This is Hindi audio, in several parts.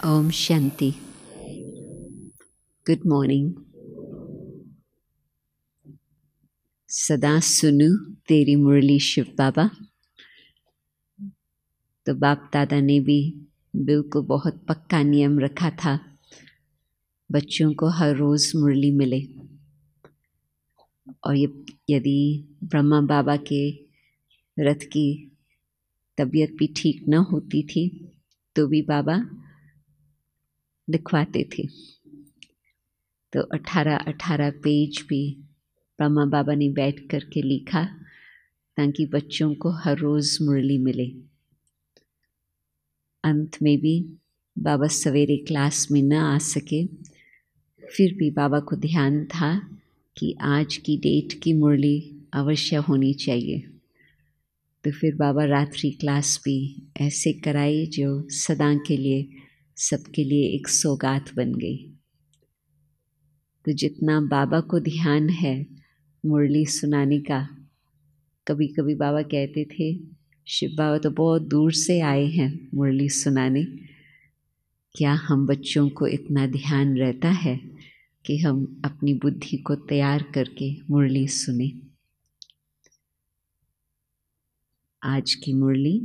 ओम शांति। Good morning. सदा सुनू तेरी मुरली शिव बाबा। तो बाप दादा ने भी बिल्कुल बहुत पक्का नियम रखा था, बच्चों को हर रोज़ मुरली मिले। और यदि ब्रह्मा बाबा के रथ की तबीयत भी ठीक न होती थी तो भी बाबा लिखवाते थे। तो 18 पेज भी ब्रह्मा बाबा ने बैठ कर के लिखा ताकि बच्चों को हर रोज़ मुरली मिले। अंत में भी बाबा सवेरे क्लास में न आ सके, फिर भी बाबा को ध्यान था कि आज की डेट की मुरली अवश्य होनी चाहिए। तो फिर बाबा रात्रि क्लास भी ऐसे कराई जो सदा के लिए सबके लिए एक सौगात बन गई। तो जितना बाबा को ध्यान है मुरली सुनाने का, कभी कभी बाबा कहते थे शिव बाबा तो बहुत दूर से आए हैं मुरली सुनाने, क्या हम बच्चों को इतना ध्यान रहता है कि हम अपनी बुद्धि को तैयार करके मुरली सुने। आज की मुरली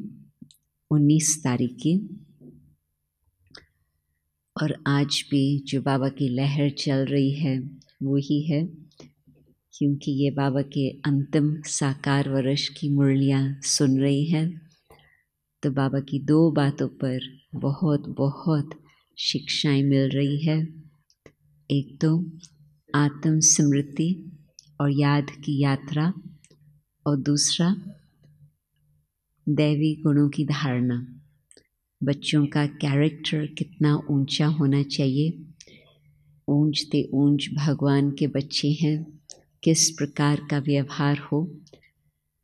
19 तारीख की, और आज भी जो बाबा की लहर चल रही है वही है, क्योंकि ये बाबा के अंतिम साकार वर्ष की मुरलियाँ सुन रही हैं। तो बाबा की 2 बातों पर बहुत बहुत शिक्षाएं मिल रही है। एक तो आत्म स्मृति और याद की यात्रा, और दूसरा दैवी गुणों की धारणा। बच्चों का कैरेक्टर कितना ऊंचा होना चाहिए, ऊंचते ऊंच भगवान के बच्चे हैं, किस प्रकार का व्यवहार हो।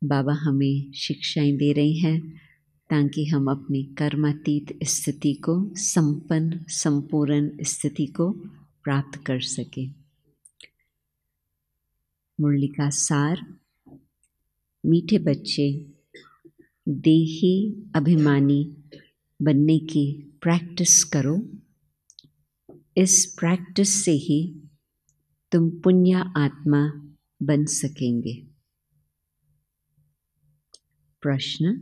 बाबा हमें शिक्षाएं दे रही हैं ताकि हम अपनी कर्मातीत स्थिति को, संपन्न संपूर्ण स्थिति को प्राप्त कर सके। मुरली का सार, मीठे बच्चे देही अभिमानी बनने की प्रैक्टिस करो। इस प्रैक्टिस से ही तुम पुण्य आत्मा बन सकेंगे। प्रश्न,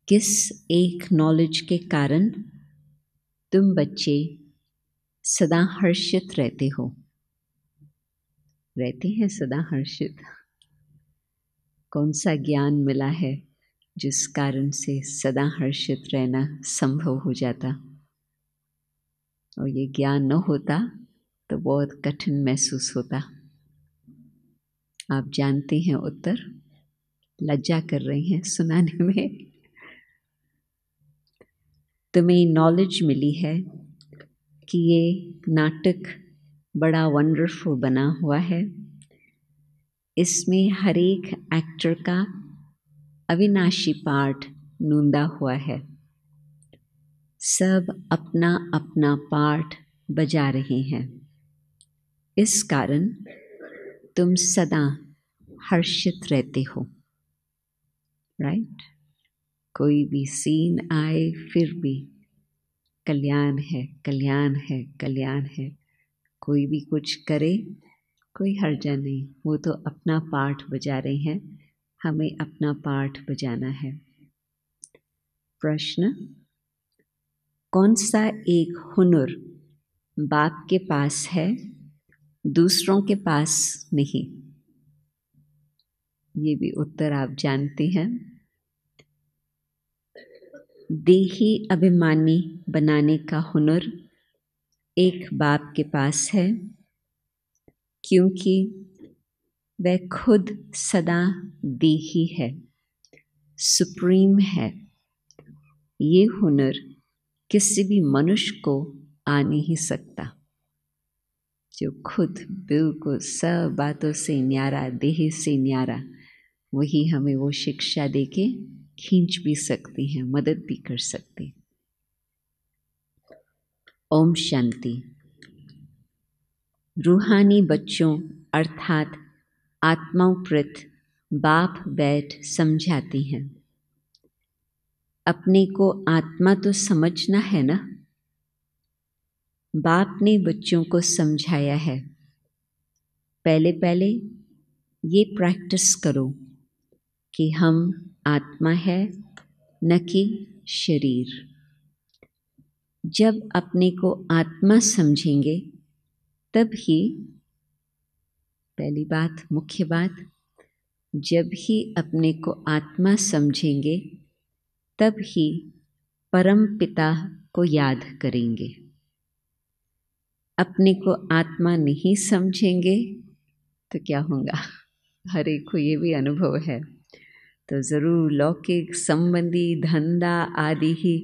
किस एक नॉलेज के कारण तुम बच्चे सदा हर्षित रहते हो? रहते हैं सदा हर्षित? कौन सा ज्ञान मिला है जिस कारण से सदा हर्षित रहना संभव हो जाता? और ये ज्ञान न होता तो बहुत कठिन महसूस होता। आप जानते हैं उत्तर, लज्जा कर रही हैं सुनाने में। तुम्हें नॉलेज मिली है कि ये नाटक बड़ा वंडरफुल बना हुआ है, इसमें हर एक एक्टर का अविनाशी पार्ट नूंदा हुआ है। सब अपना अपना पार्ट बजा रहे हैं। इस कारण तुम सदा हर्षित रहते हो, राइट? कोई भी सीन आए फिर भी कल्याण है, कल्याण है, कल्याण है। कोई भी कुछ करे कोई हर्जा नहीं, वो तो अपना पार्ट बजा रहे हैं, हमें अपना पार्ट बजाना है। प्रश्न, कौन सा एक हुनर बाप के पास है दूसरों के पास नहीं? ये भी उत्तर आप जानते हैं। देही अभिमानी बनाने का हुनर एक बाप के पास है, क्योंकि वह खुद सदा देही है, सुप्रीम है। ये हुनर किसी भी मनुष्य को आ नहीं सकता। जो खुद बिल्कुल सब बातों से न्यारा, देह से न्यारा, वही हमें वो शिक्षा देके खींच भी सकती हैं, मदद भी कर सकती। ओम शांति। रूहानी बच्चों अर्थात आत्माओं प्रति बाप बैठ समझाती हैं। अपने को आत्मा तो समझना है ना। बाप ने बच्चों को समझाया है, पहले पहले ये प्रैक्टिस करो कि हम आत्मा है, न कि शरीर। जब अपने को आत्मा समझेंगे तब ही, पहली बात, मुख्य बात, जब ही अपने को आत्मा समझेंगे तब ही परम पिता को याद करेंगे। अपने को आत्मा नहीं समझेंगे तो क्या होगा? हर एक को ये भी अनुभव है। तो ज़रूर लौकिक संबंधी धंधा आदि ही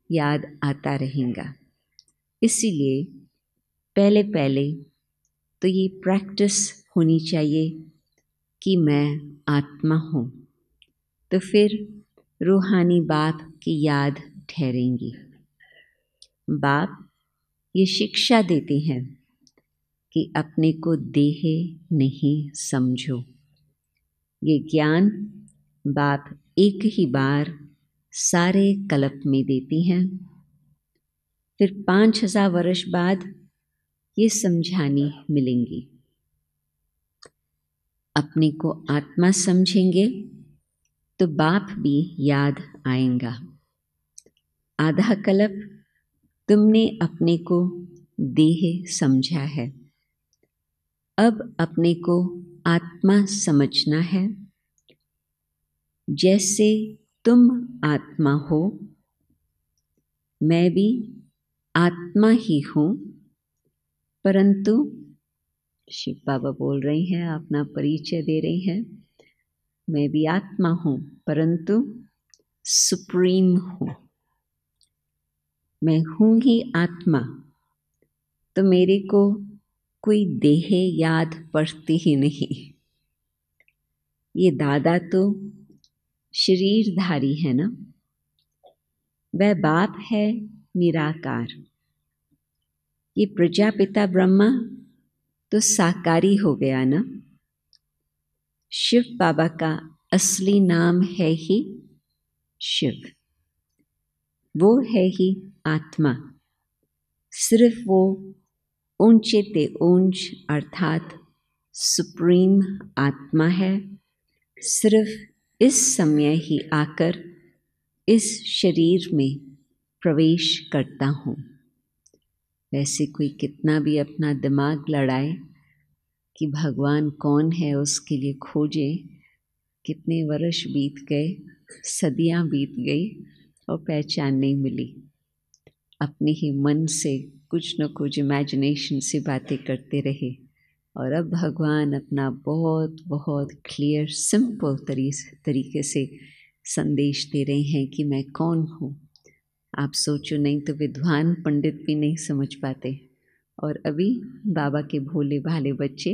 याद आता रहेगा। इसीलिए पहले पहले तो ये प्रैक्टिस होनी चाहिए कि मैं आत्मा हूँ, तो फिर रूहानी बाप की याद ठहरेंगी। बाप ये शिक्षा देते हैं कि अपने को देह नहीं समझो। ये ज्ञान बाप एक ही बार सारे कल्प में देती हैं, फिर 5000 वर्ष बाद ये समझानी मिलेंगी। अपने को आत्मा समझेंगे तो बाप भी याद आएगा। आधा कल्प तुमने अपने को देह समझा है, अब अपने को आत्मा समझना है। जैसे तुम आत्मा हो, मैं भी आत्मा ही हूँ, परंतु शिव बाबा बोल रहे हैं, अपना परिचय दे रहे हैं, मैं भी आत्मा हूँ परंतु सुप्रीम हूँ। मैं हूँ ही आत्मा, तो मेरे को कोई देह याद पड़ती ही नहीं। ये दादा तो शरीरधारी है ना, वह बाप है निराकार। ये प्रजापिता ब्रह्मा तो साकारी हो गया ना। शिव बाबा का असली नाम है ही शिव, वो है ही आत्मा। सिर्फ वो ऊंचे ते ऊंच अर्थात सुप्रीम आत्मा है। सिर्फ इस समय ही आकर इस शरीर में प्रवेश करता हूँ। वैसे कोई कितना भी अपना दिमाग लड़ाए कि भगवान कौन है उसके लिए खोजे, कितने वर्ष बीत गए, सदियां बीत गई और पहचान नहीं मिली। अपने ही मन से कुछ न कुछ इमेजिनेशन से बातें करते रहे, और अब भगवान अपना बहुत बहुत क्लियर सिंपल तरीके से संदेश दे रहे हैं कि मैं कौन हूँ। आप सोचो, नहीं तो विद्वान पंडित भी नहीं समझ पाते, और अभी बाबा के भोले भाले बच्चे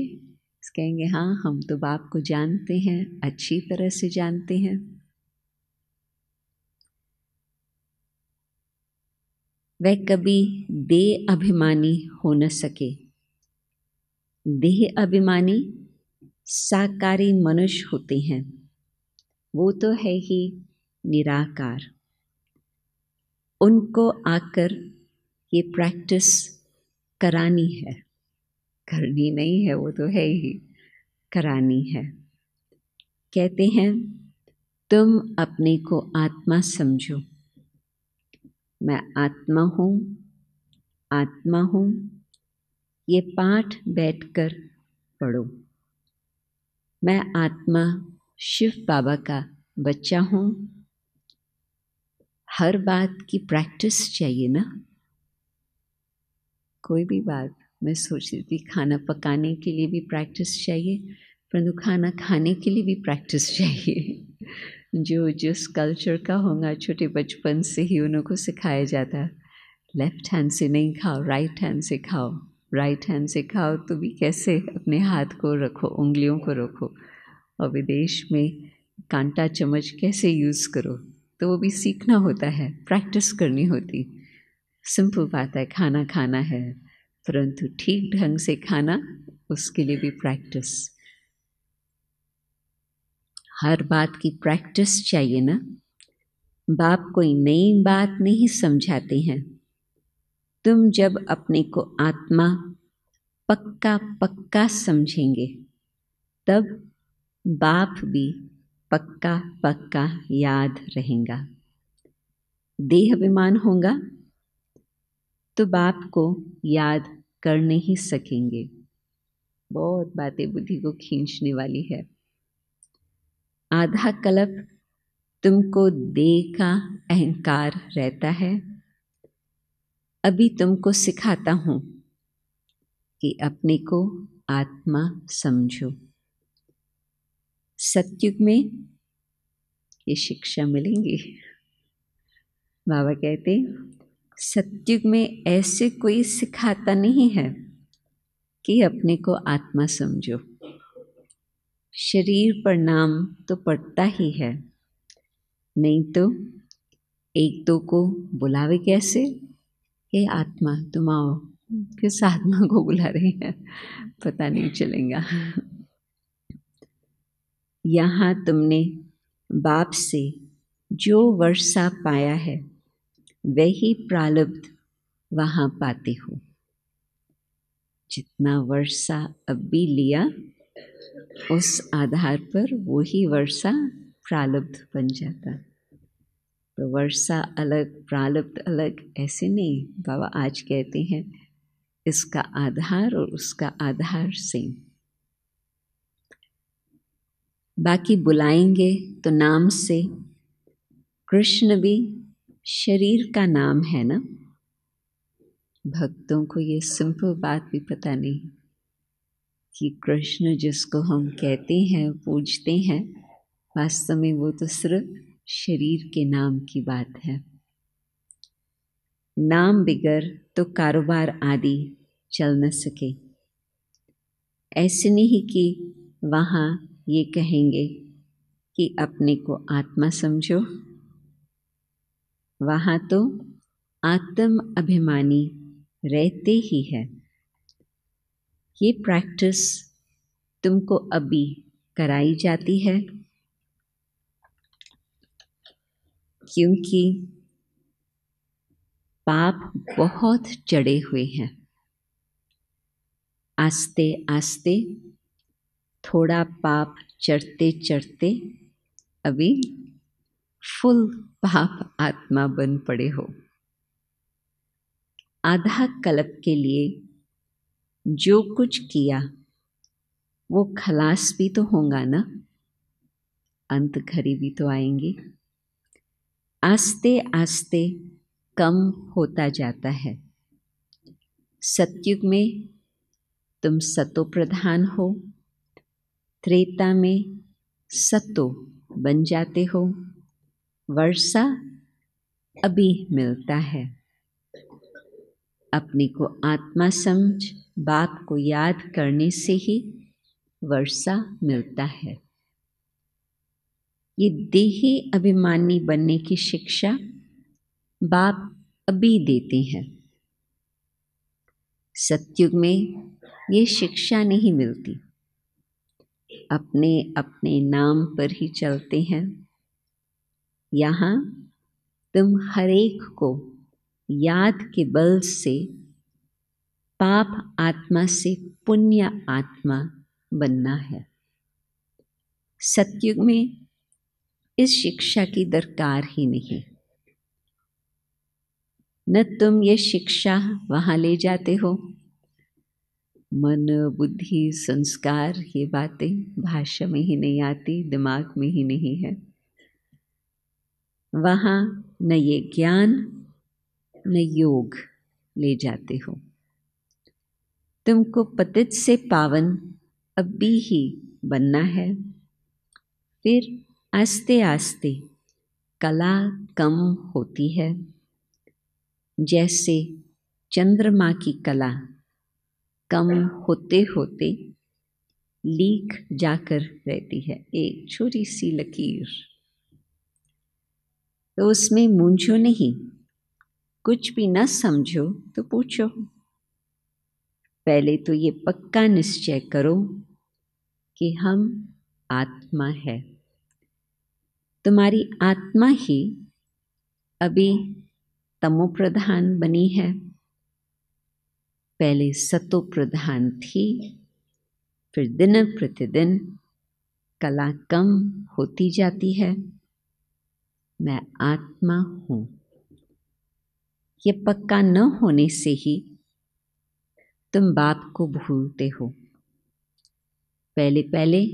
कहेंगे हाँ हम तो बाप को जानते हैं, अच्छी तरह से जानते हैं। वह कभी देह अभिमानी हो न सके। देह अभिमानी साकारी मनुष्य होते हैं, वो तो है ही निराकार। उनको आकर ये प्रैक्टिस करानी है, करनी नहीं है, वो तो है ही, करानी है। कहते हैं तुम अपने को आत्मा समझो। मैं आत्मा हूँ, आत्मा हूँ, ये पाठ बैठकर पढ़ो। मैं आत्मा शिव बाबा का बच्चा हूँ। हर बात की प्रैक्टिस चाहिए ना। कोई भी बात, मैं सोच रही थी खाना पकाने के लिए भी प्रैक्टिस चाहिए, परंतु खाना खाने के लिए भी प्रैक्टिस चाहिए। जो जिस कल्चर का होगा, छोटे बचपन से ही उनको सिखाया जाता, लेफ्ट हैंड से नहीं खाओ, राइट हैंड से खाओ। राइट हैंड से खाओ तो भी कैसे, अपने हाथ को रखो, उंगलियों को रखो, और विदेश में कांटा चम्मच कैसे यूज़ करो, तो वो भी सीखना होता है, प्रैक्टिस करनी होती। सिंपल बात है, खाना खाना है, परंतु ठीक ढंग से खाना, उसके लिए भी प्रैक्टिस। हर बात की प्रैक्टिस चाहिए ना। बाप कोई नई बात नहीं समझाते हैं। तुम जब अपने को आत्मा पक्का पक्का समझेंगे तब बाप भी पक्का पक्का याद रहेगा। देह अभिमान होगा तो बाप को याद कर नहीं सकेंगे। बहुत बातें बुद्धि को खींचने वाली है। आधा कल्प तुमको देह का अहंकार रहता है। अभी तुमको सिखाता हूँ कि अपने को आत्मा समझो। सतयुग में ये शिक्षा मिलेंगी। बाबा कहते सतयुग में ऐसे कोई सिखाता नहीं है कि अपने को आत्मा समझो। शरीर पर नाम तो पड़ता ही है, नहीं तो एक दो को बुलावे कैसे? हे आत्मा तुम आओ, किस आत्मा को बुला रहे हैं पता नहीं चलेगा। यहाँ तुमने बाप से जो वर्षा पाया है वही प्रारब्ध वहाँ पाते हो। जितना वर्षा अब भी लिया उस आधार पर वही वर्षा प्रारब्ध बन जाता। तो वर्षा अलग प्रारब्ध अलग ऐसे नहीं। बाबा आज कहते हैं इसका आधार और उसका आधार सेम। बाकी बुलाएंगे तो नाम से। कृष्ण भी शरीर का नाम है ना। भक्तों को ये सिंपल बात भी पता नहीं कि कृष्ण जिसको हम कहते हैं पूजते हैं वास्तव में वो तो सिर्फ शरीर के नाम की बात है। नाम बिगर तो कारोबार आदि चल न सके। ऐसे नहीं कि वहाँ ये कहेंगे कि अपने को आत्मा समझो। वहाँ तो आत्म अभिमानी रहते ही है। ये प्रैक्टिस तुमको अभी कराई जाती है क्योंकि पाप बहुत चढ़े हुए हैं। आस्ते आस्ते थोड़ा पाप चढ़ते चढ़ते अभी फुल पाप आत्मा बन पड़े हो। आधा कल्प के लिए जो कुछ किया वो खलास भी तो होगा ना। अंत घड़ी भी तो आएंगी। आस्ते आस्ते कम होता जाता है। सतयुग में तुम सतो प्रधान हो, त्रेता में सतो बन जाते हो। वर्षा अभी मिलता है। अपने को आत्मा समझ बाप को याद करने से ही वर्षा मिलता है। ये देही अभिमानी बनने की शिक्षा बाप अभी देते हैं। सतयुग में ये शिक्षा नहीं मिलती। अपने अपने नाम पर ही चलते हैं। यहाँ तुम हर एक को याद के बल से पाप आत्मा से पुण्य आत्मा बनना है। सतयुग में इस शिक्षा की दरकार ही नहीं। न तुम ये शिक्षा वहाँ ले जाते हो। मन बुद्धि संस्कार ये बातें भाषा में ही नहीं आती, दिमाग में ही नहीं है। वहाँ न ये ज्ञान न योग ले जाते हो। तुमको पतित से पावन अभी ही बनना है। फिर आस्ते आस्ते कला कम होती है। जैसे चंद्रमा की कला कम होते होते लीक जाकर रहती है, एक छोटी सी लकीर। तो उसमें मूंझो नहीं। कुछ भी न समझो तो पूछो। पहले तो ये पक्का निश्चय करो कि हम आत्मा है। तुम्हारी आत्मा ही अभी तमो प्रधान बनी है, पहले सतो प्रधान थी, फिर दिन प्रतिदिन कला कम होती जाती है। मैं आत्मा हूँ, ये पक्का न होने से ही तुम बाप को भूलते हो। पहले पहले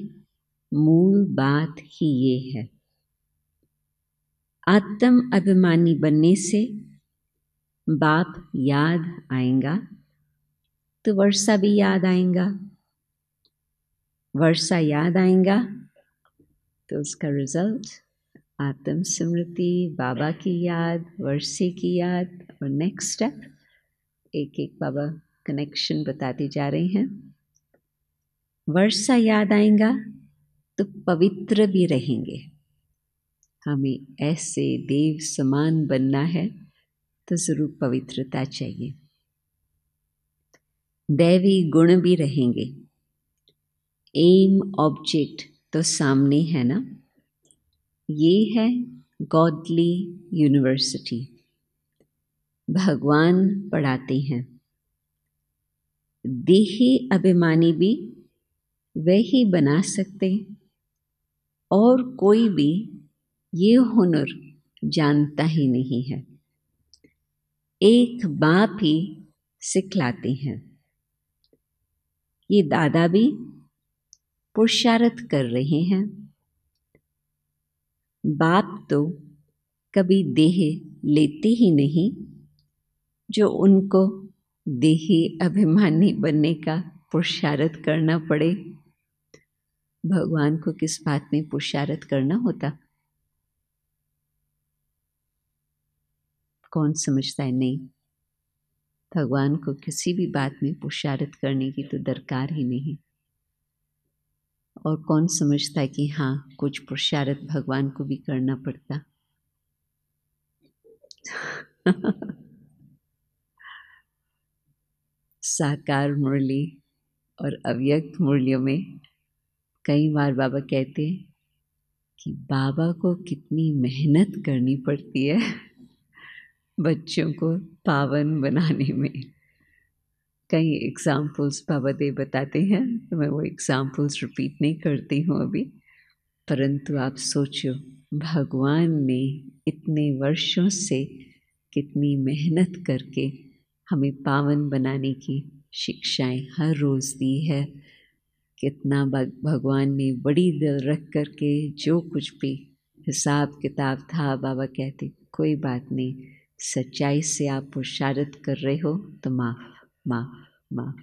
मूल बात ही ये है। आत्म अभिमानी बनने से बाप याद आएगा तो वर्षा भी याद आएगा, वर्षा याद आएगा तो उसका रिजल्ट आत्म स्मृति, बाबा की याद, वर्षे की याद, और नेक्स्ट स्टेप एक एक बाबा कनेक्शन बताते जा रहे हैं। वर्षा याद आएगा तो पवित्र भी रहेंगे। हमें ऐसे देव समान बनना है तो जरूर पवित्रता चाहिए। दैवी गुण भी रहेंगे। एम ऑब्जेक्ट तो सामने है ना, ये है गॉडली यूनिवर्सिटी। भगवान पढ़ाते हैं। देही अभिमानी भी वही बना सकते, और कोई भी ये हुनर जानता ही नहीं है। एक बाप ही सिखलाते हैं। ये दादा भी पुरुषार्थ कर रहे हैं। बाप तो कभी देह लेते ही नहीं, जो उनको देही अभिमानी बनने का पुरुषार्थ करना पड़े। भगवान को किस बात में पुरुषार्थ करना होता? कौन समझता है? नहीं, भगवान को किसी भी बात में पुरुषार्थ करने की तो दरकार ही नहीं। और कौन समझता है कि हाँ, कुछ पुरुषार्थ भगवान को भी करना पड़ता? साकार मुरली और अव्यक्त मुरलियों में कई बार बाबा कहते हैं कि बाबा को कितनी मेहनत करनी पड़ती है बच्चों को पावन बनाने में। कई एग्जाम्पल्स बाबा देव बताते हैं, तो मैं वो एग्जाम्पल्स रिपीट नहीं करती हूँ अभी। परंतु आप सोचो, भगवान ने इतने वर्षों से कितनी मेहनत करके हमें पावन बनाने की शिक्षाएं हर रोज़ दी है। कितना भगवान ने बड़ी दिल रख करके जो कुछ भी हिसाब किताब था, बाबा कहते कोई बात नहीं, सच्चाई से आप पुरुषार्थ कर रहे हो तो माफ़ माफ़ माफ़।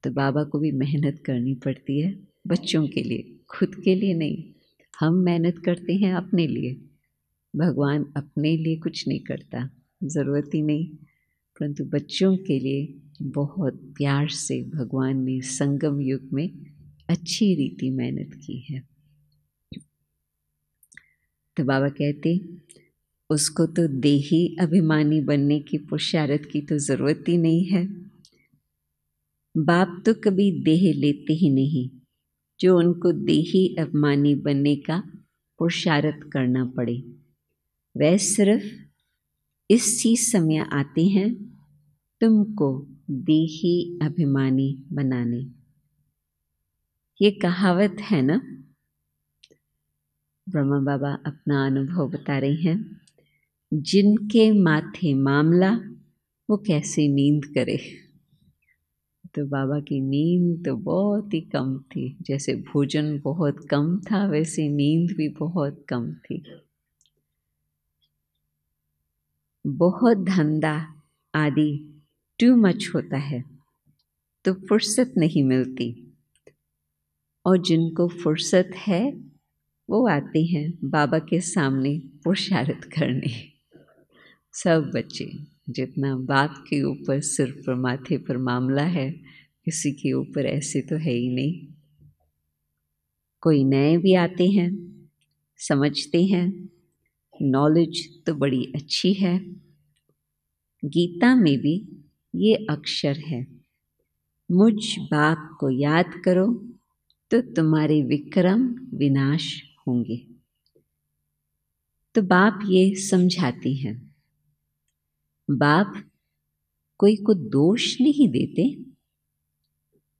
तो बाबा को भी मेहनत करनी पड़ती है बच्चों के लिए, खुद के लिए नहीं। हम मेहनत करते हैं अपने लिए, भगवान अपने लिए कुछ नहीं करता, ज़रूरत ही नहीं। परंतु बच्चों के लिए बहुत प्यार से भगवान ने संगम युग में अच्छी रीति मेहनत की है। तो बाबा कहते उसको तो देही अभिमानी बनने की पुरुषार्थ की तो ज़रूरत ही नहीं है। बाप तो कभी देह लेते ही नहीं, जो उनको देही अभिमानी बनने का पुरुषार्थ करना पड़े। वह सिर्फ इसी समय आते हैं तुमको देही अभिमानी बनाने। ये कहावत है ना, ब्रह्मा बाबा अपना अनुभव बता रहे हैं। जिनके माथे मामला वो कैसे नींद करे। तो बाबा की नींद तो बहुत ही कम थी। जैसे भोजन बहुत कम था, वैसे नींद भी बहुत कम थी। बहुत धंधा आदि टू मच होता है तो फुर्सत नहीं मिलती, और जिनको फुर्सत है वो आते हैं बाबा के सामने पुरुषार्थ करने। सब बच्चे, जितना बाप के ऊपर सिर पर माथे पर मामला है, किसी के ऊपर ऐसे तो है ही नहीं। कोई नए भी आते हैं, समझते हैं, नॉलेज तो बड़ी अच्छी है। गीता में भी ये अक्षर है, मुझ बाप को याद करो तो तुम्हारे विक्रम विनाश होंगे। तो बाप ये समझाती हैं, बाप कोई को दोष नहीं देते,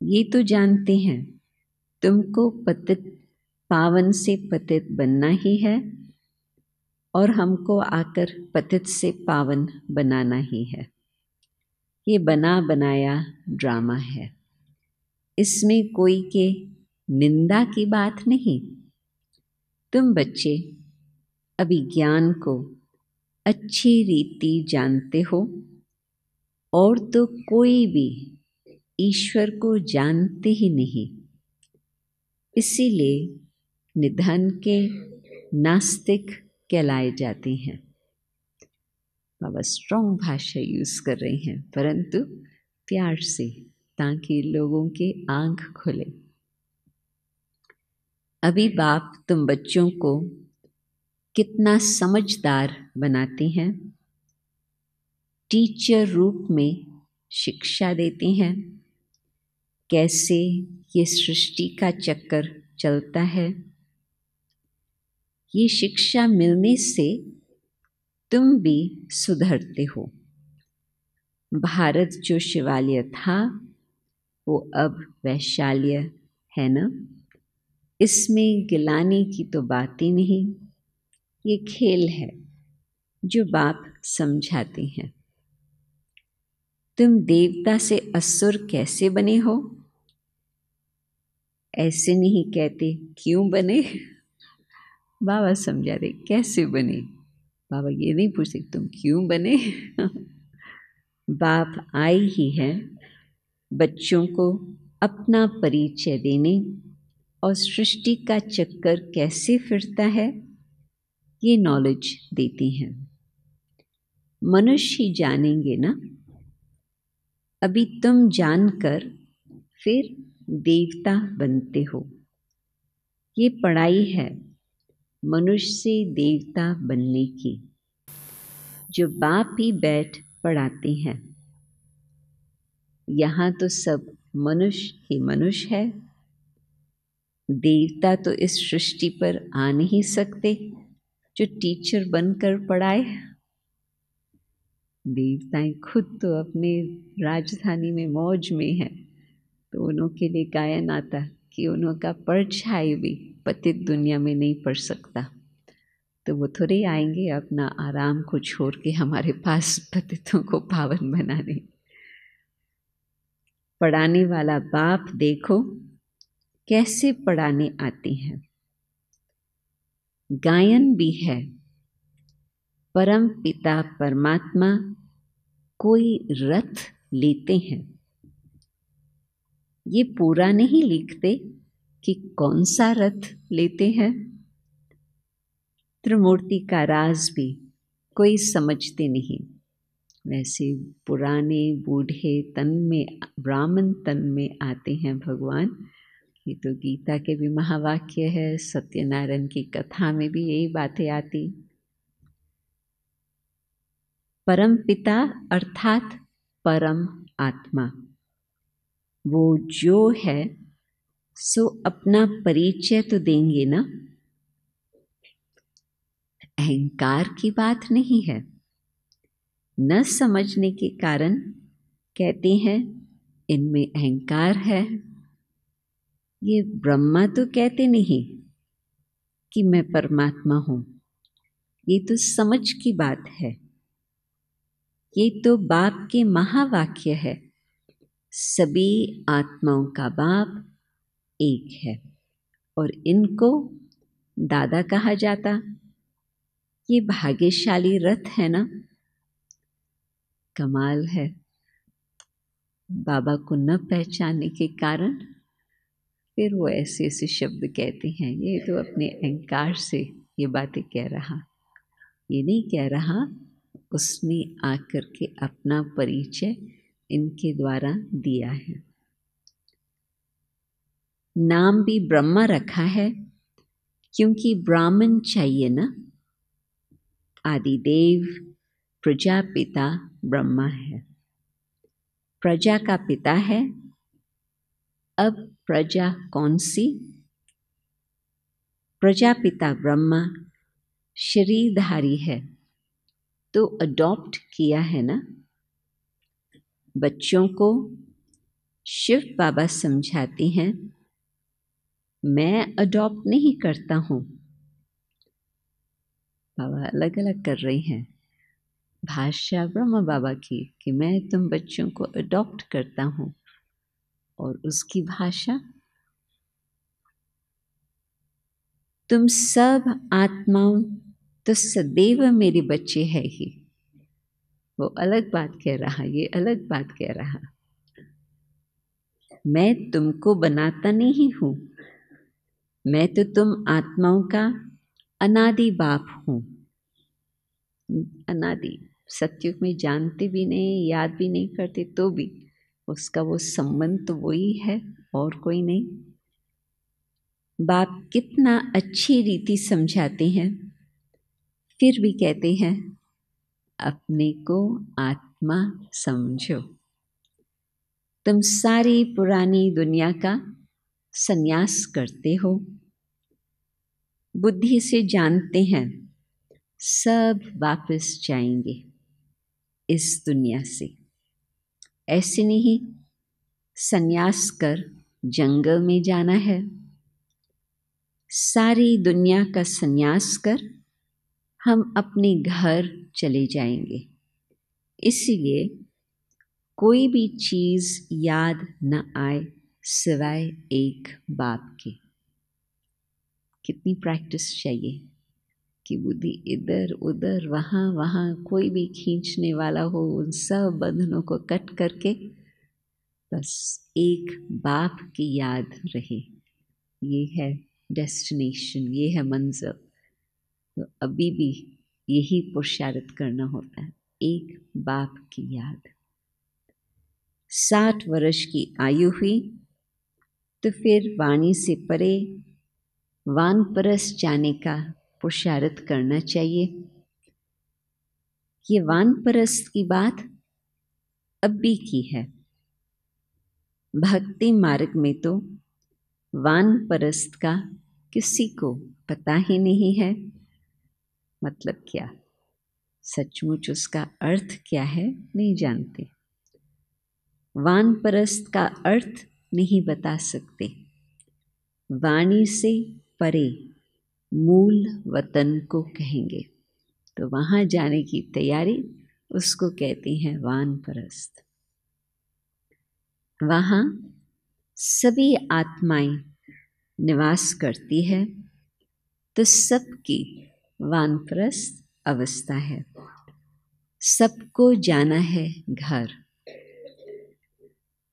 ये तो जानते हैं तुमको पतित पावन से पतित बनना ही है और हमको आकर पतित से पावन बनाना ही है। ये बना बनाया ड्रामा है, इसमें कोई के निंदा की बात नहीं। तुम बच्चे अभी ज्ञान को अच्छी रीति जानते हो और तो कोई भी ईश्वर को जानते ही नहीं, इसीलिए निधन के नास्तिक कहलाए जाते हैं। बाबा स्ट्रॉन्ग भाषा यूज़ कर रहे हैं, परंतु प्यार से, ताकि लोगों के आँख खुले। अभी बाप तुम बच्चों को कितना समझदार बनाते हैं, टीचर रूप में शिक्षा देते हैं, कैसे ये सृष्टि का चक्कर चलता है। ये शिक्षा मिलने से तुम भी सुधरते हो। भारत जो शिवालय था वो अब वैशाल्य है ना, इसमें गिलाने की तो बात ही नहीं। ये खेल है जो बाप समझाते हैं। तुम देवता से असुर कैसे बने हो, ऐसे नहीं कहते क्यों बने, बाबा समझा रहे कैसे बने। बाबा ये नहीं पूछते तुम क्यों बने। बाप आए ही है बच्चों को अपना परिचय देने और सृष्टि का चक्कर कैसे फिरता है ये नॉलेज देती हैं। मनुष्य ही जानेंगे ना, अभी तुम जानकर फिर देवता बनते हो। ये पढ़ाई है मनुष्य से देवता बनने की, जो बाप ही बैठ पढ़ाते हैं। यहाँ तो सब मनुष्य ही मनुष्य है, देवता तो इस सृष्टि पर आ नहीं सकते जो टीचर बनकर पढ़ाए। देवताएं खुद तो अपने राजधानी में मौज में हैं, तो उन्हों के लिए गायन आता कि उन्हों का परछाई भी पतित दुनिया में नहीं पड़ सकता, तो वो थोड़े आएंगे अपना आराम को छोड़ के हमारे पास पतितों को पावन बनाने। पढ़ाने वाला बाप देखो कैसे पढ़ाने आते हैं। गायन भी है, परम पिता परमात्मा कोई रथ लेते हैं। ये पूरा नहीं लिखते कि कौन सा रथ लेते हैं। त्रिमूर्ति का राज भी कोई समझते नहीं। वैसे पुराने बूढ़े तन में, ब्राह्मण तन में आते हैं भगवान। ये तो गीता के भी महावाक्य है, सत्यनारायण की कथा में भी यही बातें आती। परम पिता अर्थात परम आत्मा, वो जो है सो अपना परिचय तो देंगे ना। अहंकार की बात नहीं है। न समझने के कारण कहते हैं इनमें अहंकार है। ये ब्रह्मा तो कहते नहीं कि मैं परमात्मा हूँ, ये तो समझ की बात है। ये तो बाप के महावाक्य है, सभी आत्माओं का बाप एक है और इनको दादा कहा जाता। ये भाग्यशाली रथ है ना, कमाल है। बाबा को न पहचानने के कारण फिर वो ऐसे ऐसे शब्द कहते हैं। ये तो अपने अहंकार से ये बातें कह रहा, ये नहीं कह रहा उसने आकर के अपना परिचय इनके द्वारा दिया है। नाम भी ब्रह्मा रखा है क्योंकि ब्राह्मण चाहिए ना। आदिदेव प्रजापिता ब्रह्मा है, प्रजा का पिता है। अब प्रजा कौन सी? प्रजापिता ब्रह्मा, शरीरधारी है तो अडॉप्ट किया है ना। बच्चों को शिव बाबा समझाते हैं, मैं अडॉप्ट नहीं करता हूँ। बाबा अलग अलग कर रहे हैं भाषा ब्रह्मा बाबा की कि मैं तुम बच्चों को अडॉप्ट करता हूँ, और उसकी भाषा तुम सब आत्माओं तो सदैव मेरे बच्चे है ही। वो अलग बात कह रहा, ये अलग बात कह रहा। मैं तुमको बनाता नहीं हूँ, मैं तो तुम आत्माओं का अनादि बाप हूँ। अनादि सत्युग में जानते भी नहीं, याद भी नहीं करते, तो भी उसका वो संबंध तो वही है और कोई नहीं। बाप कितना अच्छी रीति समझाते हैं, फिर भी कहते हैं अपने को आत्मा समझो। तुम सारी पुरानी दुनिया का संन्यास करते हो, बुद्धि से जानते हैं सब वापस जाएंगे इस दुनिया से। ऐसे नहीं संन्यास कर जंगल में जाना है, सारी दुनिया का संन्यास कर हम अपने घर चले जाएंगे। इसीलिए कोई भी चीज़ याद न आए सिवाय एक बाप के। कितनी प्रैक्टिस चाहिए कि बुद्धि इधर उधर वहाँ वहाँ कोई भी खींचने वाला हो, उन सब बंधनों को कट करके बस एक बाप की याद रहे। ये है डेस्टिनेशन, ये है मंजिल। तो अभी भी यही पुरुषार्थ करना होता है, एक बाप की याद। 60 वर्ष की आयु हुई तो फिर वाणी से परे वानप्रस्थ जाने का पुरुषार्थ करना चाहिए। ये वानप्रस्थ की बात अभी की है। भक्ति मार्ग में तो वानप्रस्थ का किसी को पता ही नहीं है। मतलब क्या, सचमुच उसका अर्थ क्या है नहीं जानते। वानप्रस्थ का अर्थ नहीं बता सकते। वाणी से परे मूल वतन को कहेंगे, तो वहाँ जाने की तैयारी उसको कहते हैं वानप्रस्थ। वहाँ सभी आत्माएं निवास करती है, तो सबकी वानप्रस्थ अवस्था है। सबको जाना है घर।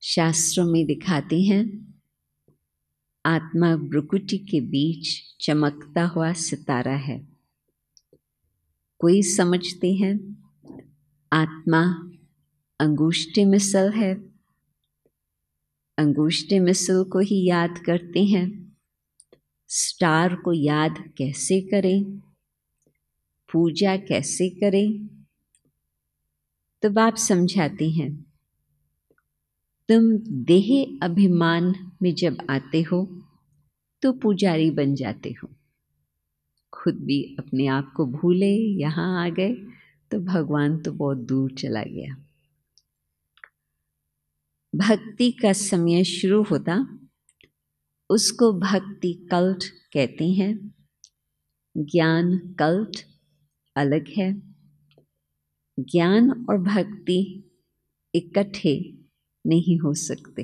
शास्त्रों में दिखाते हैं आत्मा भ्रुकुटी के बीच चमकता हुआ सितारा है। कोई समझते हैं आत्मा अंगूष्ठे मिसल है, अंगूष्ठे मिसल को ही याद करते हैं। स्टार को याद कैसे करें, पूजा कैसे करें? तो बाप समझाते हैं तुम देह अभिमान में जब आते हो तो पुजारी बन जाते हो। खुद भी अपने आप को भूले यहाँ आ गए तो भगवान तो बहुत दूर चला गया। भक्ति का समय शुरू होता उसको भक्ति कल्ट कहते हैं। ज्ञान कल्ट अलग है। ज्ञान और भक्ति इकट्ठे नहीं हो सकते।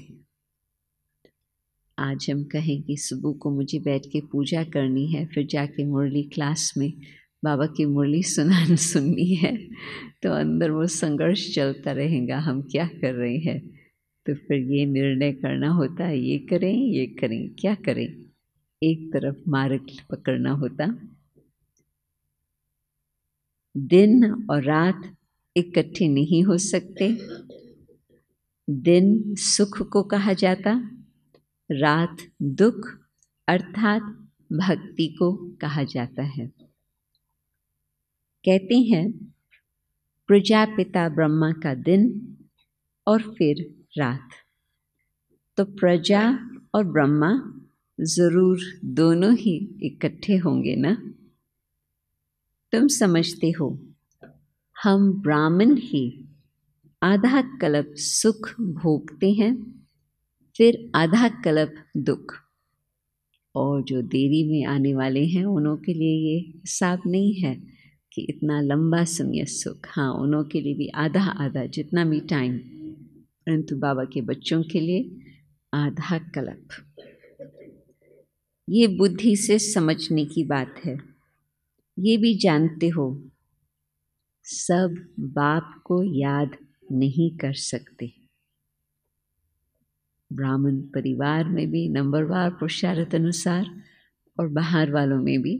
आज हम कहें कि सुबह को मुझे बैठ के पूजा करनी है, फिर जाके मुरली क्लास में बाबा की मुरली सुननी है, तो अंदर वो संघर्ष चलता रहेगा, हम क्या कर रहे हैं। तो फिर ये निर्णय करना होता है, ये करें, क्या करें। एक तरफ मार्ग पकड़ना होता। दिन और रात इकट्ठे नहीं हो सकते। दिन सुख को कहा जाता, रात दुख अर्थात भक्ति को कहा जाता है। कहते हैं प्रजापिता ब्रह्मा का दिन और फिर रात, तो प्रजा और ब्रह्मा जरूर दोनों ही इकट्ठे होंगे ना। तुम समझते हो हम ब्राह्मण ही आधा कल्प सुख भोगते हैं, फिर आधा कल्प दुख, और जो देरी में आने वाले हैं उन्हों के लिए ये हिसाब नहीं है कि इतना लंबा समय सुख। हाँ, उन्हों के लिए भी आधा आधा जितना भी टाइम, परंतु बाबा के बच्चों के लिए आधा कल्प। ये बुद्धि से समझने की बात है। ये भी जानते हो सब बाप को याद नहीं कर सकते। ब्राह्मण परिवार में भी नंबरवार पुरुषार्थ अनुसार और बाहर वालों में भी,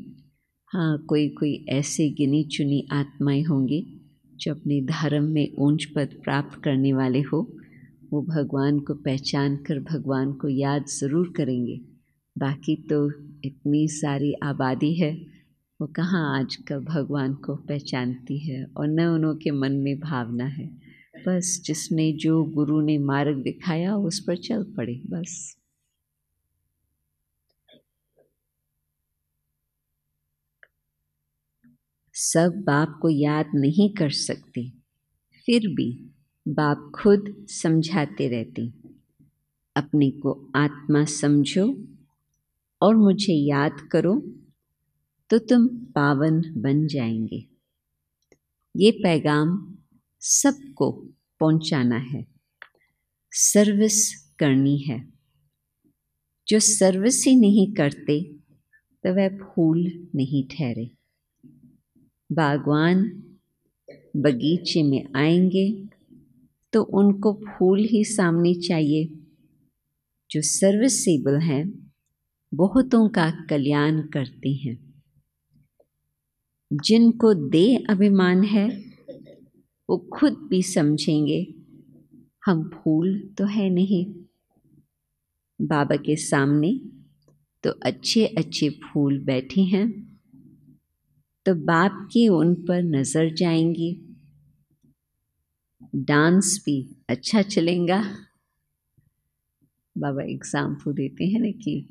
हाँ, कोई कोई ऐसे गिनी चुनी आत्माएं होंगी जो अपने धर्म में ऊंच पद प्राप्त करने वाले हो। वो भगवान को पहचान कर भगवान को याद ज़रूर करेंगे। बाकी तो इतनी सारी आबादी है, वो कहाँ आजकल भगवान को पहचानती है और न उनके मन में भावना है। बस जिसने जो गुरु ने मार्ग दिखाया उस पर चल पड़े बस। सब बाप को याद नहीं कर सकते, फिर भी बाप खुद समझाते रहते, अपने को आत्मा समझो और मुझे याद करो तो तुम पावन बन जाएंगे। ये पैगाम सबको पहुंचाना है, सर्विस करनी है। जो सर्विस ही नहीं करते तो वह फूल नहीं ठहरे। बागवान बगीचे में आएंगे तो उनको फूल ही सामने चाहिए। जो सर्विसेबल हैं बहुतों का कल्याण करते हैं। जिनको दे अभिमान है वो खुद भी समझेंगे हम फूल तो है नहीं। बाबा के सामने तो अच्छे अच्छे फूल बैठे हैं, तो बाप की उन पर नज़र जाएंगी। डांस भी अच्छा चलेगा। बाबा एग्जाम्पल देते हैं ना कि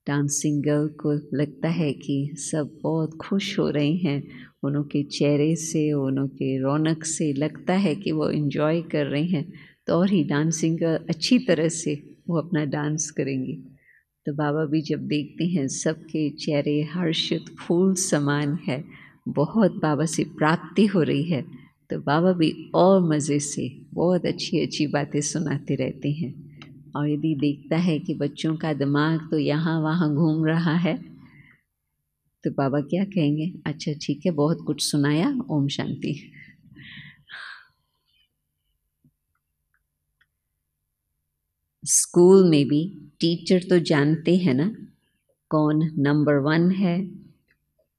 डांसिंग गर्ल को लगता है कि सब बहुत खुश हो रहे हैं, उनके चेहरे से, उनके रौनक से लगता है कि वो एंजॉय कर रहे हैं, तो और ही डांसिंग गर्ल अच्छी तरह से वो अपना डांस करेंगी। तो बाबा भी जब देखते हैं सबके चेहरे हर्षित फूल समान है, बहुत बाबा से प्राप्ति हो रही है, तो बाबा भी और मज़े से बहुत अच्छी अच्छी बातें सुनाते रहते हैं। और यदि देखता है कि बच्चों का दिमाग तो यहाँ वहाँ घूम रहा है, तो बाबा क्या कहेंगे, अच्छा ठीक है, बहुत कुछ सुनाया, ओम शांति। स्कूल में भी टीचर तो जानते हैं ना कौन नंबर 1 है,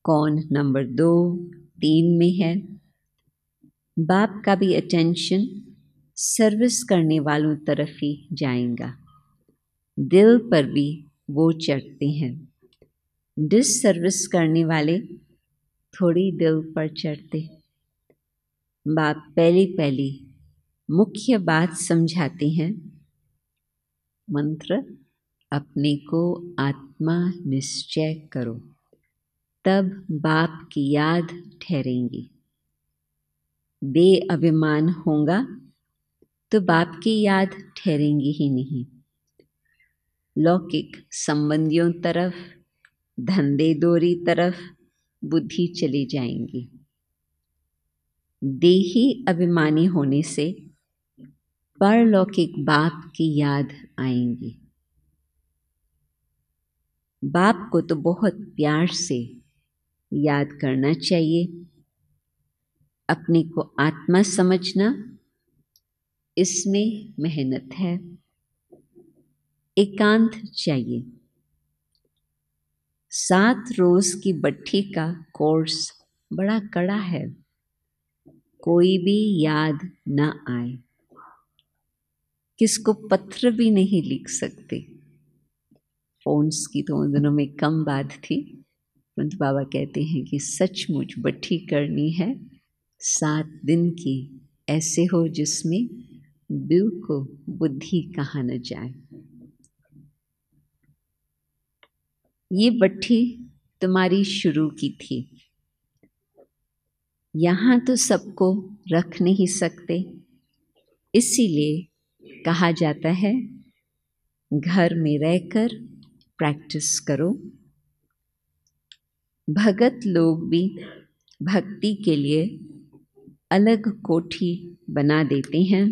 कौन नंबर 2, 3 में है। बाप का भी अटेंशन सर्विस करने वालों तरफ ही जाएगा। दिल पर भी वो चढ़ते हैं। डिससर्विस करने वाले थोड़ी दिल पर चढ़ते। बाप पहली पहली मुख्य बात समझाते हैं, मंत्र अपने को आत्मा निश्चय करो, तब बाप की याद ठहरेंगी। बे अभिमान होगा तो बाप की याद ठहरेंगी ही नहीं। लौकिक संबंधियों तरफ, धंधे दोरी तरफ बुद्धि चली जाएंगी। देही अभिमानी होने से परलौकिक बाप की याद आएंगी। बाप को तो बहुत प्यार से याद करना चाहिए। अपने को आत्मा समझना, इसमें मेहनत है, एकांत चाहिए। 7 रोज की बट्ठी का कोर्स बड़ा कड़ा है, कोई भी याद न आए, किसको पत्र भी नहीं लिख सकते। फोन्स की तो उन दिनों में कम बात थी, परंतु बाबा कहते हैं कि सचमुच बट्ठी करनी है 7 दिन की, ऐसे हो जिसमें दिल को बुद्धि कहाँ न जाए। ये बट्ठी तुम्हारी शुरू की थी, यहाँ तो सबको रख नहीं सकते, इसीलिए कहा जाता है घर में रहकर प्रैक्टिस करो। भगत लोग भी भक्ति के लिए अलग कोठी बना देते हैं।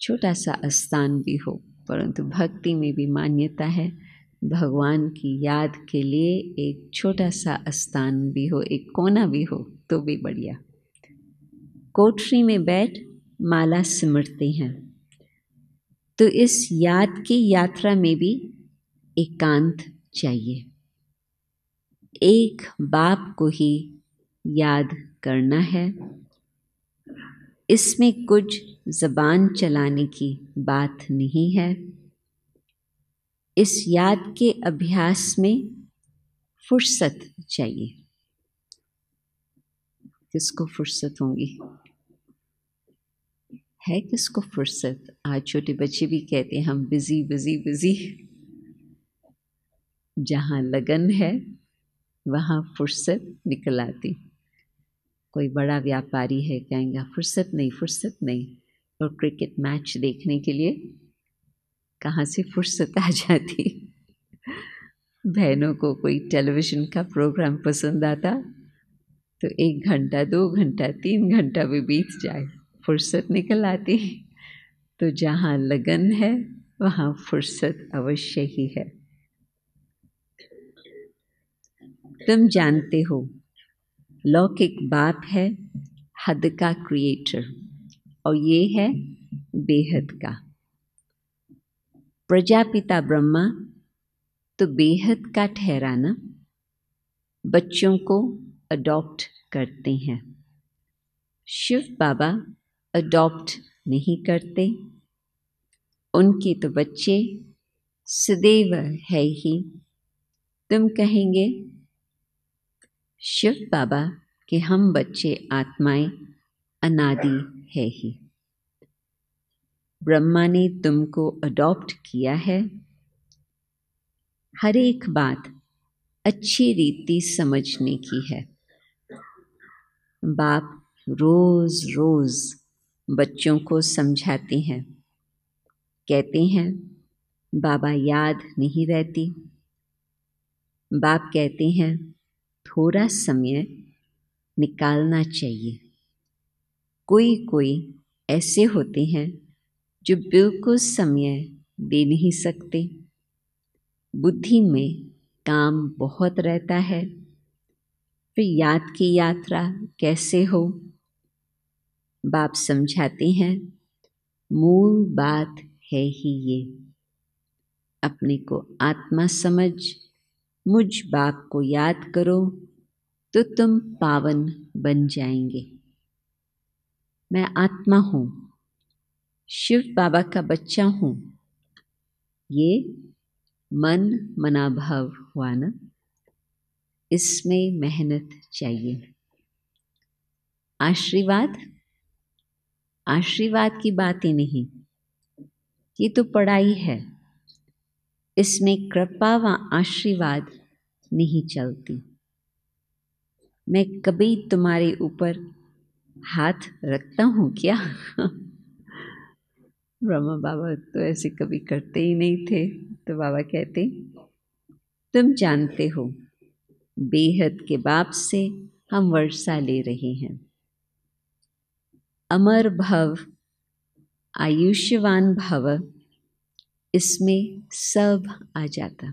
छोटा सा स्थान भी हो, परंतु भक्ति में भी मान्यता है भगवान की याद के लिए एक छोटा सा स्थान भी हो, एक कोना भी हो तो भी बढ़िया। कोठरी में बैठ माला सिमरते हैं, तो इस याद की यात्रा में भी एकांत चाहिए। एक बाप को ही याद करना है। इसमें कुछ ज़बान चलाने की बात नहीं है। इस याद के अभ्यास में फुर्सत चाहिए। किसको फुर्सत होगी? है किसको फुर्सत? आज छोटे बच्चे भी कहते हैं हम बिजी बिजी बिजी। जहाँ लगन है वहाँ फुर्सत निकल आती। कोई बड़ा व्यापारी है, कहेंगे फुर्सत नहीं फुर्सत नहीं, और क्रिकेट मैच देखने के लिए कहाँ से फुर्सत आ जाती। बहनों को कोई टेलीविज़न का प्रोग्राम पसंद आता तो 1 घंटा 2 घंटा 3 घंटा भी बीत जाए, फुर्सत निकल आती। तो जहाँ लगन है वहाँ फुर्सत अवश्य ही है। तुम जानते हो लौकिक बाप है हद का क्रिएटर, और ये है बेहद का। प्रजापिता ब्रह्मा तो बेहद का ठहराना बच्चों को अडॉप्ट करते हैं। शिव बाबा अडॉप्ट नहीं करते, उनके तो बच्चे सदैव है ही। तुम कहेंगे शिव बाबा के हम बच्चे आत्माएं अनादि है ही। ब्रह्मा ने तुमको अडॉप्ट किया है। हर एक बात अच्छी रीति समझने की है। बाप रोज रोज बच्चों को समझाते हैं, कहते हैं बाबा याद नहीं रहती। बाप कहते हैं थोड़ा समय निकालना चाहिए। कोई कोई ऐसे होते हैं जो बिल्कुल समय दे नहीं सकते, बुद्धि में काम बहुत रहता है, फिर याद की यात्रा कैसे हो? बाप समझाते हैं मूल बात है ही ये, अपने को आत्मा समझ मुझ बाप को याद करो तो तुम पावन बन जाएंगे। मैं आत्मा हूँ, शिव बाबा का बच्चा हूँ। ये मन मनाभाव हुआ ना, इसमें मेहनत चाहिए। आशीर्वाद आशीर्वाद की बात ही नहीं, ये तो पढ़ाई है। इसमें कृपा व आशीर्वाद नहीं चलती। मैं कभी तुम्हारे ऊपर हाथ रखता हूँ क्या? ब्रह्मा बाबा तो ऐसे कभी करते ही नहीं थे। तो बाबा कहते तुम जानते हो बेहद के बाप से हम वर्षा ले रहे हैं। अमर भव आयुष्यवान भव, इसमें सब आ जाता।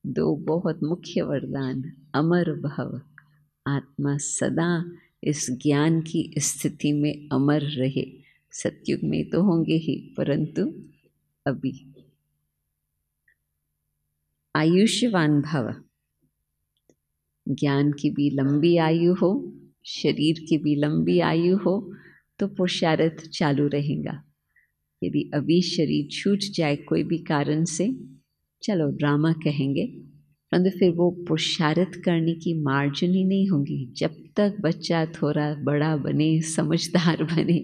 2 बहुत मुख्य वरदान, अमर भव, आत्मा सदा इस ज्ञान की स्थिति में अमर रहे। सतयुग में तो होंगे ही, परंतु अभी आयुष्यवान भव, ज्ञान की भी लंबी आयु हो, शरीर की भी लंबी आयु हो, तो पुरुषार्थ चालू रहेगा। यदि अभी शरीर छूट जाए कोई भी कारण से, चलो ड्रामा कहेंगे, परंतु फिर वो पुरुषार्थ करने की मार्जिन ही नहीं होगी। जब तक बच्चा थोड़ा बड़ा बने, समझदार बने,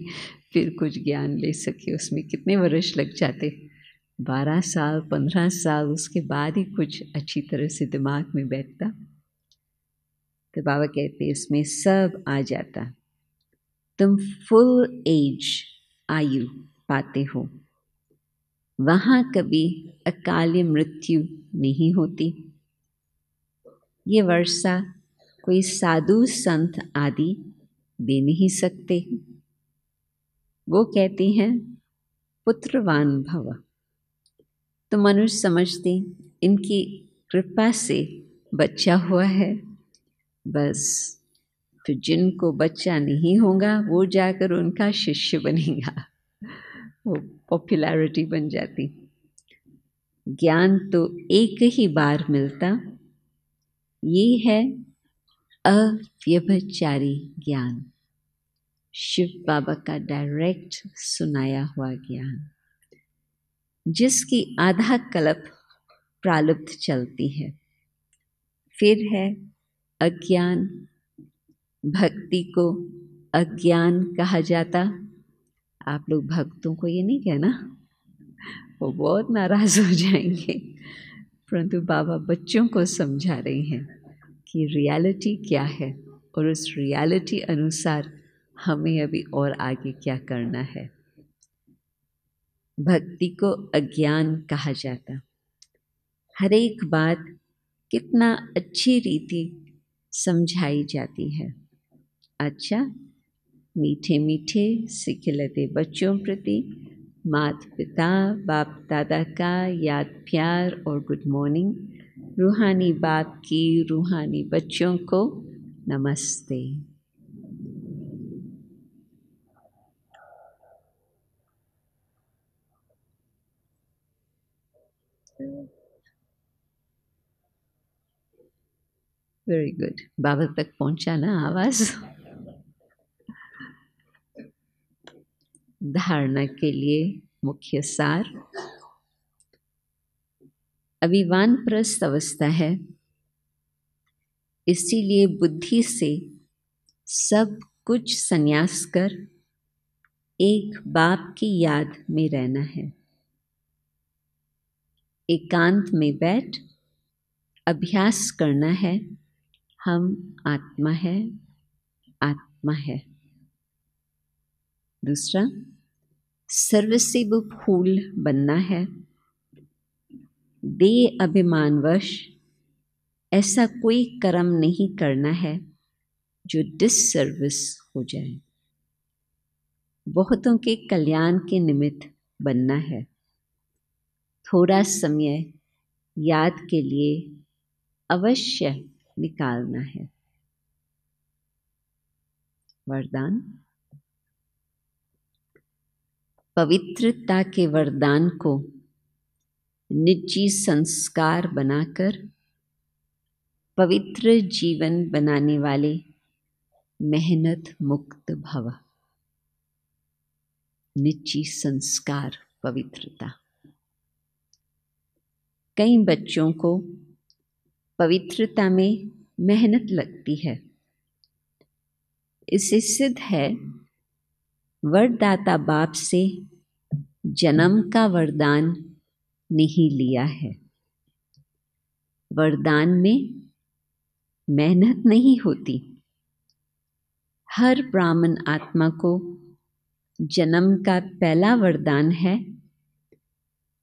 फिर कुछ ज्ञान ले सके। उसमें कितने वर्ष लग जाते? 12 साल 15 साल, उसके बाद ही कुछ अच्छी तरह से दिमाग में बैठता। तो बाबा कहते इसमें सब आ जाता। तुम फुल एज आयु पाते हो, वहाँ कभी अकाल मृत्यु नहीं होती। ये वर्षा कोई साधु संत आदि दे नहीं सकते। वो कहते हैं पुत्रवान भव। तो मनुष्य समझते इनकी कृपा से बच्चा हुआ है, बस। तो जिनको बच्चा नहीं होगा वो जाकर उनका शिष्य बनेगा, वो पॉपुलैरिटी बन जाती। ज्ञान तो एक ही बार मिलता, ये है अव्यभिचारी ज्ञान, शिव बाबा का डायरेक्ट सुनाया हुआ ज्ञान, जिसकी आधा कल्प प्रालब्ध चलती है। फिर है अज्ञान। भक्ति को अज्ञान कहा जाता। आप लोग भक्तों को ये नहीं कहना, वो बहुत नाराज हो जाएंगे, परंतु बाबा बच्चों को समझा रहे हैं कि रियलिटी क्या है और उस रियलिटी अनुसार हमें अभी और आगे क्या करना है। भक्ति को अज्ञान कहा जाता। हर एक बात कितना अच्छी रीति समझाई जाती है। अच्छा, मीठे मीठे सिखिलते बच्चों प्रति माता पिता बाप दादा का याद प्यार और गुड मॉर्निंग। रूहानी बाप की रूहानी बच्चों को नमस्ते। Very good. बाबा तक पहुंचा ना आवाज। धारणा के लिए मुख्य सार। अभी वानप्रस्थ अवस्था है, इसीलिए बुद्धि से सब कुछ संन्यास कर एक बाप की याद में रहना है। एकांत में बैठ अभ्यास करना है, हम आत्मा है, आत्मा है। दूसरा, सर्वसेव फूल बनना है। दे अभिमानवश ऐसा कोई कर्म नहीं करना है जो डिससर्विस हो जाए। बहुतों के कल्याण के निमित्त बनना है। थोड़ा समय याद के लिए अवश्य निकालना है। वरदान। पवित्रता के वरदान को निजी संस्कार बनाकर पवित्र जीवन बनाने वाले मेहनत मुक्त भव। निजी संस्कार पवित्रता। कई बच्चों को पवित्रता में मेहनत लगती है। इससे सिद्ध है वरदाता बाप से जन्म का वरदान नहीं लिया है। वरदान में मेहनत नहीं होती। हर ब्राह्मण आत्मा को जन्म का पहला वरदान है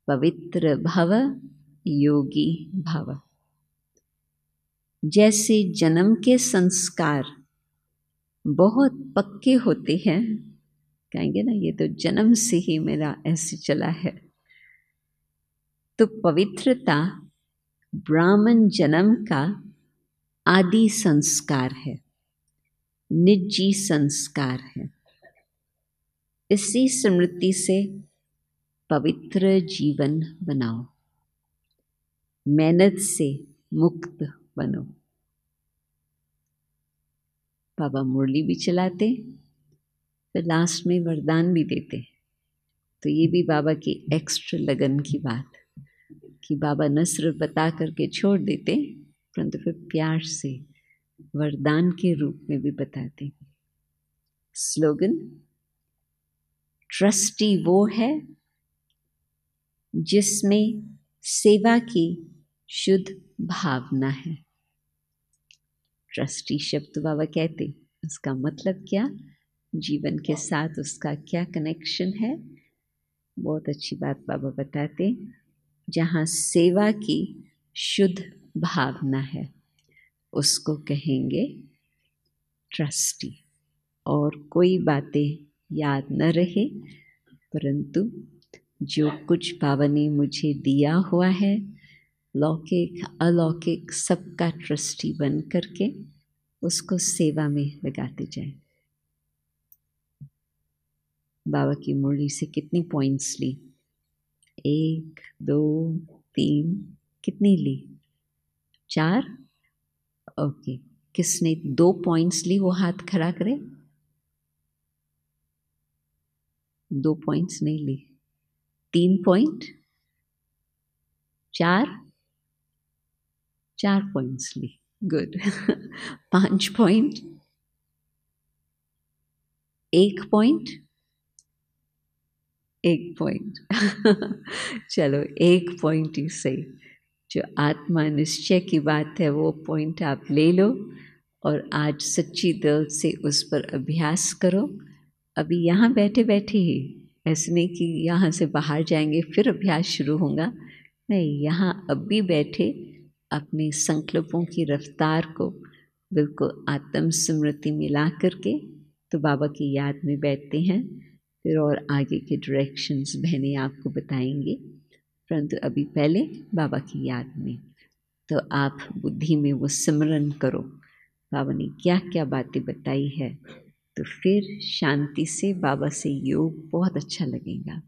पवित्र भव योगी भव। जैसे जन्म के संस्कार बहुत पक्के होते हैं, कहेंगे ना ये तो जन्म से ही मेरा ऐसे चला है, तो पवित्रता ब्राह्मण जन्म का आदि संस्कार है, निजी संस्कार है। इसी स्मृति से पवित्र जीवन बनाओ, मेहनत से मुक्त बनो। बाबा मुरली भी चलाते, फिर लास्ट में वरदान भी देते। तो ये भी बाबा की एक्स्ट्रा लगन की बात कि बाबा न सिर्फ बता करके छोड़ देते, परंतु फिर प्यार से वरदान के रूप में भी बताते। स्लोगन। ट्रस्टी वो है जिसमें सेवा की शुद्ध भावना है। ट्रस्टी शब्द बाबा कहते, उसका मतलब क्या, जीवन के साथ उसका क्या कनेक्शन है। बहुत अच्छी बात बाबा बताते, जहाँ सेवा की शुद्ध भावना है उसको कहेंगे ट्रस्टी। और कोई बातें याद न रहे, परंतु जो कुछ बाबा ने मुझे दिया हुआ है, लौकिक अलौकिक सबका ट्रस्टी बन करके उसको सेवा में लगाते जाए। बाबा की मुरली से कितनी पॉइंट्स ली, 1 2 3, कितनी ली, 4। ओके, किसने 2 पॉइंट्स ली वो हाथ खड़ा करे। 2 पॉइंट्स नहीं ली, 3 पॉइंट, 4 पॉइंट्स ली, गुड। 5 point, 1 point, 1 point. चलो 1 पॉइंट ही सही। जो आत्मा निश्चय की बात है वो पॉइंट आप ले लो और आज सच्ची दिल से उस पर अभ्यास करो। अभी यहाँ बैठे बैठे ही, ऐसे नहीं कि यहाँ से बाहर जाएंगे फिर अभ्यास शुरू होगा, नहीं, यहाँ अब भी बैठे अपने संकल्पों की रफ्तार को बिल्कुल आत्म स्मृति मिला करके तो बाबा की याद में बैठते हैं। फिर और आगे के डायरेक्शंस बहनें आपको बताएंगे, परंतु अभी पहले बाबा की याद में। तो आप बुद्धि में वो सिमरन करो, बाबा ने क्या क्या बातें बताई है, तो फिर शांति से बाबा से योग बहुत अच्छा लगेगा।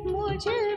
मुझे